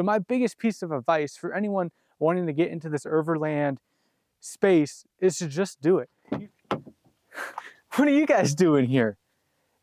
So my biggest piece of advice for anyone wanting to get into this overland space is to just do it. What are you guys doing here?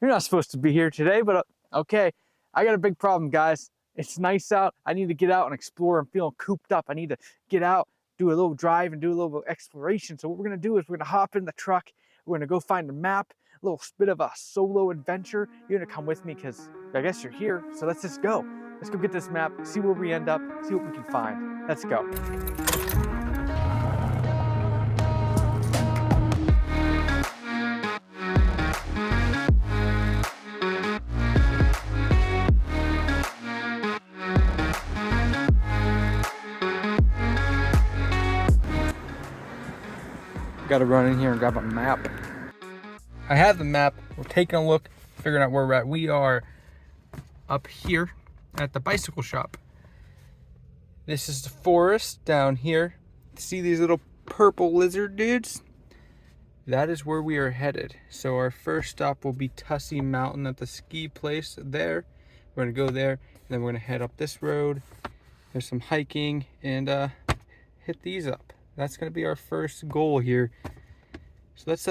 You're not supposed to be here today, but okay. I got a big problem, guys. It's nice out. I need to get out and explore. I'm feeling cooped up. I need to get out, do a little drive, and do a little bit of exploration. So what we're gonna do is we're gonna hop in the truck. We're gonna go find a map, a little bit of a solo adventure. You're gonna come with me because I guess you're here. So let's just go. Let's go get this map, see where we end up, see what we can find. Let's go. Got to run in here and grab a map. I have the map. We're taking a look, figuring out where we're at. We are up here at the bicycle shop. This is the forest down here. See these little purple lizard dudes? That is where we are headed. So our first stop will be Tussey Mountain at the ski place there. We're gonna go there, and then we're gonna head up this road. There's some hiking, and hit these up. That's gonna be our first goal here. So let's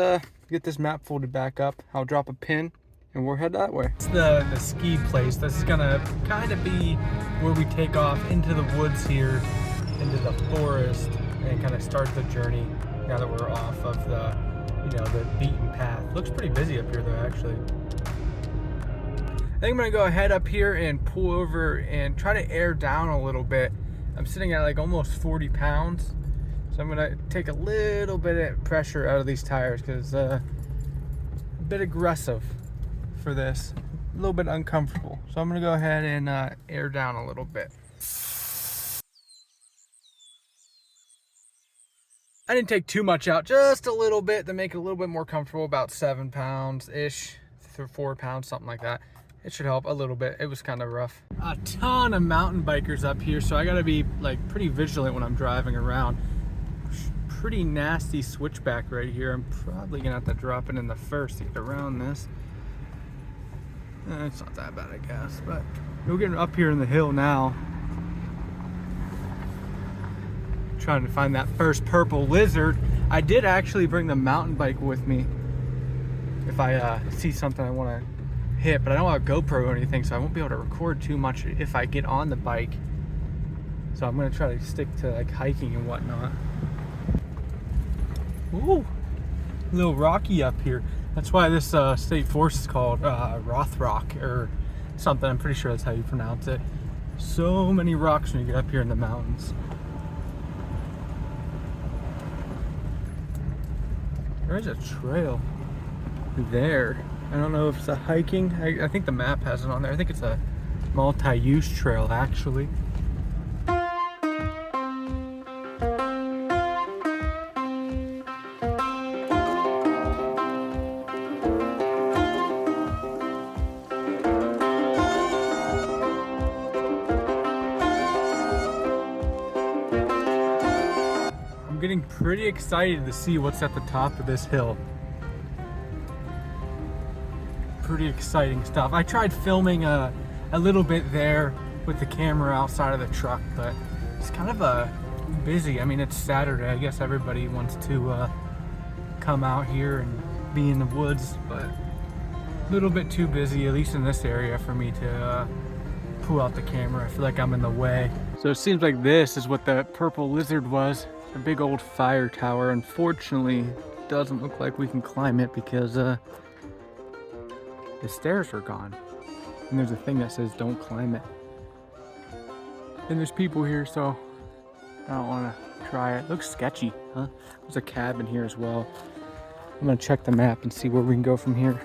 get this map folded back up. I'll drop a pin and we'll head that way. It's the ski place. This is gonna kind of be where we take off into the woods here, into the forest, and kind of start the journey now that we're off of the, the beaten path. Looks pretty busy up here though, actually. I think I'm gonna go ahead up here and pull over and try to air down a little bit. I'm sitting at like almost 40 pounds. So I'm gonna take a little bit of pressure out of these tires because a bit aggressive for this, a little bit uncomfortable. So I'm gonna go ahead and air down a little bit. I didn't take too much out, just a little bit to make it a little bit more comfortable, about 7 pounds-ish, 4 pounds, something like that. It should help a little bit. It was kind of rough. A ton of mountain bikers up here, so I gotta be like pretty vigilant when I'm driving around. Pretty nasty switchback right here. I'm probably gonna have to drop it in the first to get around this. It's not that bad, I guess, but we're getting up here in the hill now. Trying to find that first purple lizard. I did actually bring the mountain bike with me if I see something I want to hit, but I don't have a GoPro or anything, so I won't be able to record too much if I get on the bike. So I'm gonna try to stick to like hiking and whatnot. Ooh, a little rocky up here. That's why this state forest is called Rothrock or something. I'm pretty sure that's how you pronounce it. So many rocks when you get up here in the mountains. There's a trail there. I don't know if it's a hiking. I think the map has it on there. I think it's a multi-use trail actually. I'm getting pretty excited to see what's at the top of this hill. Pretty exciting stuff. I tried filming a little bit there with the camera outside of the truck, but it's kind of busy. I mean, it's Saturday. I guess everybody wants to come out here and be in the woods, but a little bit too busy, at least in this area, for me to pull out the camera. I feel like I'm in the way. So it seems like this is what the purple lizard was. A big old fire tower. Unfortunately, it doesn't look like we can climb it because the stairs are gone. And there's a thing that says don't climb it. And there's people here, so I don't want to try it. Looks sketchy, huh? There's a cabin here as well. I'm gonna check the map and see where we can go from here.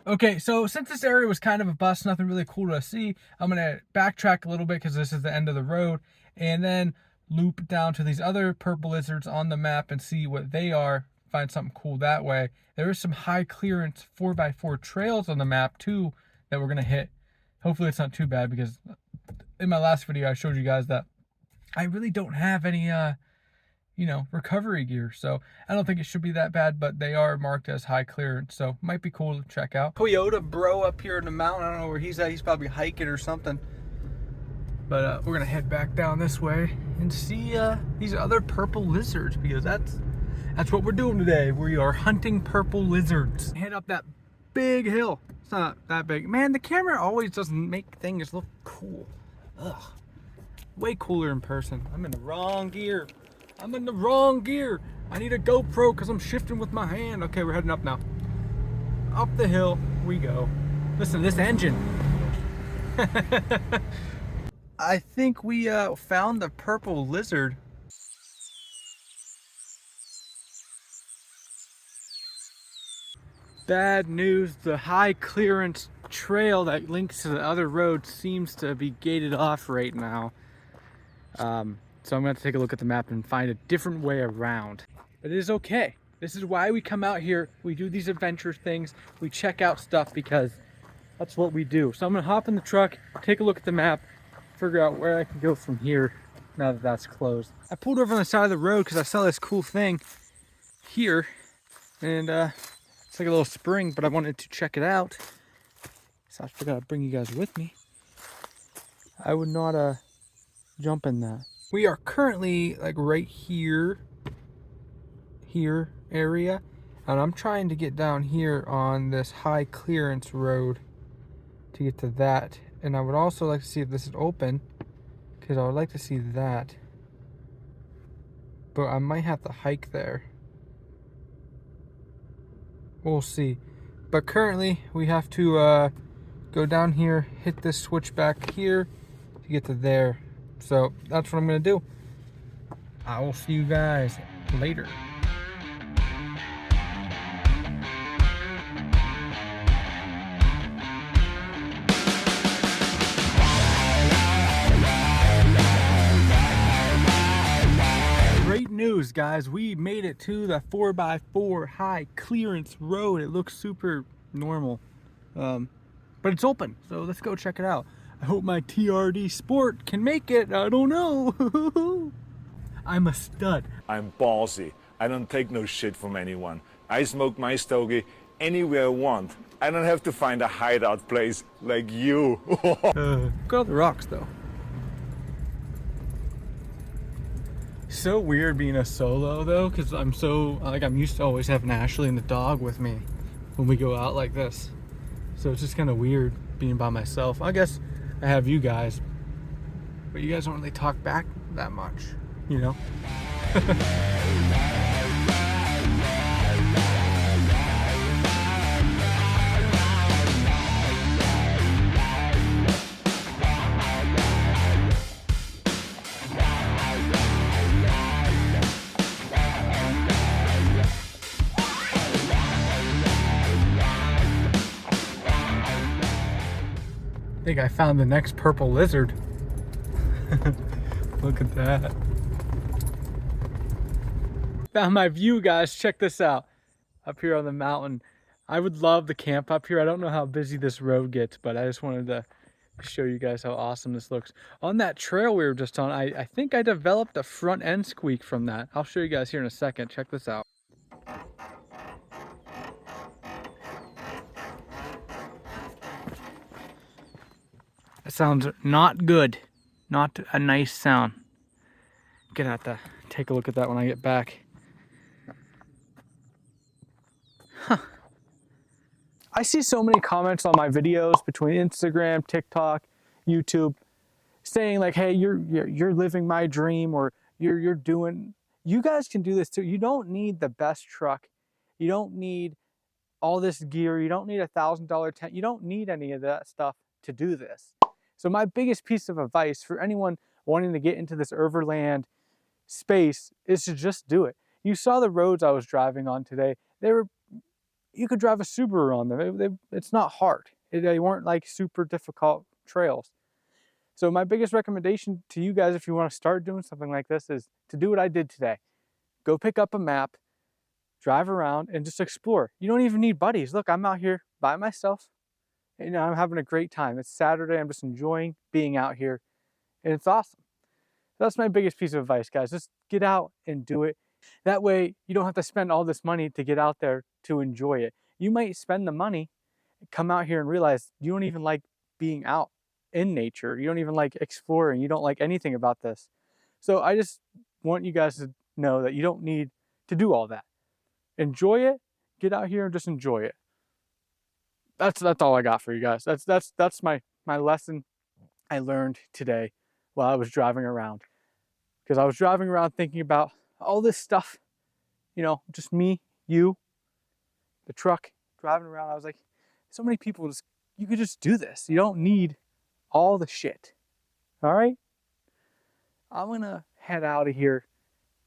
Okay, so since this area was kind of a bust, nothing really cool to see, I'm gonna backtrack a little bit because this is the end of the road, and then loop down to these other purple lizards on the map and see what they are, find something cool that way. There is some high clearance 4x4 trails on the map too that we're gonna hit. Hopefully it's not too bad because in my last video I showed you guys that I really don't have any recovery gear, so I don't think it should be that bad, but they are marked as high clearance, so might be cool to check out. Toyota bro up here in the mountain, I don't know where he's at. He's probably hiking or something. But we're gonna head back down this way and see these other purple lizards, because that's what we're doing today. We are hunting purple lizards. Head up that big hill. It's not that big. Man, the camera always doesn't make things look cool. Ugh. Way cooler in person. I'm in the wrong gear. I'm in the wrong gear. I need a GoPro because I'm shifting with my hand. Okay, we're heading up now. Up the hill we go. Listen to this engine. I think we found the purple lizard. Bad news, the high clearance trail that links to the other road seems to be gated off right now. So I'm gonna take a look at the map and find a different way around. But it is okay. This is why we come out here. We do these adventure things. We check out stuff because that's what we do. So I'm gonna hop in the truck, take a look at the map, figure out where I can go from here now that that's closed. I pulled over on the side of the road because I saw this cool thing here, and it's like a little spring, but I wanted to check it out. So I figured I'd bring you guys with me. I would not jump in that. We are currently like right here area, and I'm trying to get down here on this high clearance road to get to that. And I would also like to see if this is open, because I would like to see that, but I might have to hike there. We'll see. But currently we have to go down here, hit this switch back here to get to there. So that's what I'm gonna do. I will see you guys later. Great news, guys. We made it to the 4x4 high clearance road. It looks super normal, but it's open, so let's go check it out. I hope my TRD Sport can make it. I don't know. I'm a stud. I'm ballsy. I don't take no shit from anyone. I smoke my stogie anywhere I want. I don't have to find a hideout place like you. Look at all the rocks, though. So weird being a solo, though, because I'm used to always having Ashley and the dog with me when we go out like this. So it's just kind of weird being by myself. I guess I have you guys, but you guys don't really talk back that much, you know? I think I found the next purple lizard. Look at that. Found my view, guys. Check this out. Up here on the mountain. I would love to camp up here. I don't know how busy this road gets, but I just wanted to show you guys how awesome this looks. On that trail we were just on, I think I developed a front end squeak from that. I'll show you guys here in a second. Check this out. That sounds not good. Not a nice sound. Gonna have to take a look at that when I get back. Huh. I see so many comments on my videos between Instagram, TikTok, YouTube, saying like, hey, you're living my dream, or you're doing, you guys can do this too. You don't need the best truck. You don't need all this gear. You don't need $1,000 tent. You don't need any of that stuff to do this. So my biggest piece of advice for anyone wanting to get into this Overland space is to just do it. You saw the roads I was driving on today. You could drive a Subaru on them. It's not hard. They weren't like super difficult trails. So my biggest recommendation to you guys, if you want to start doing something like this, is to do what I did today. Go pick up a map, drive around, and just explore. You don't even need buddies. Look, I'm out here by myself. You know, I'm having a great time. It's Saturday. I'm just enjoying being out here, and it's awesome. That's my biggest piece of advice, guys. Just get out and do it. That way, you don't have to spend all this money to get out there to enjoy it. You might spend the money, come out here and realize you don't even like being out. in nature. You don't even like exploring. You don't like anything about this. So I just want you guys to know that you don't need to do all that. Enjoy it. Get out here and just enjoy it. That's all I got for you guys. That's my lesson I learned today while I was driving around. Because I was driving around thinking about all this stuff, you know, just me, you, the truck, driving around. I was like, so many people just, you could just do this. You don't need all the shit. All right? I'm gonna head out of here.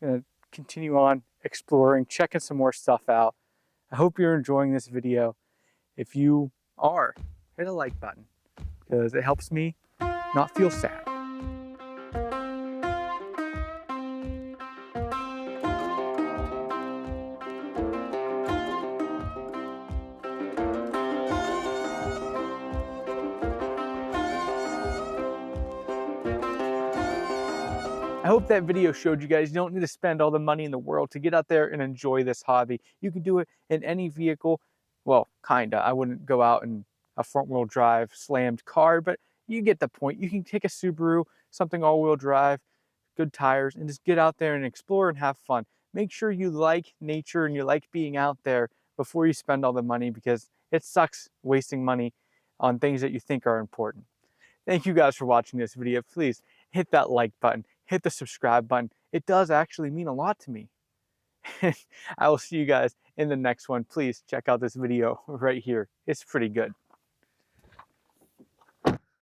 I'm gonna continue on exploring, checking some more stuff out. I hope you're enjoying this video. If you are, hit a like button because it helps me not feel sad. I hope that video showed you guys you don't need to spend all the money in the world to get out there and enjoy this hobby. You can do it in any vehicle. Well, kinda. I wouldn't go out in a front-wheel drive slammed car, but you get the point. You can take a Subaru, something all-wheel drive, good tires, and just get out there and explore and have fun. Make sure you like nature and you like being out there before you spend all the money, because it sucks wasting money on things that you think are important. Thank you guys for watching this video. Please hit that like button, hit the subscribe button. It does actually mean a lot to me. I will see you guys in the next one. Please check out this video right here. It's pretty good.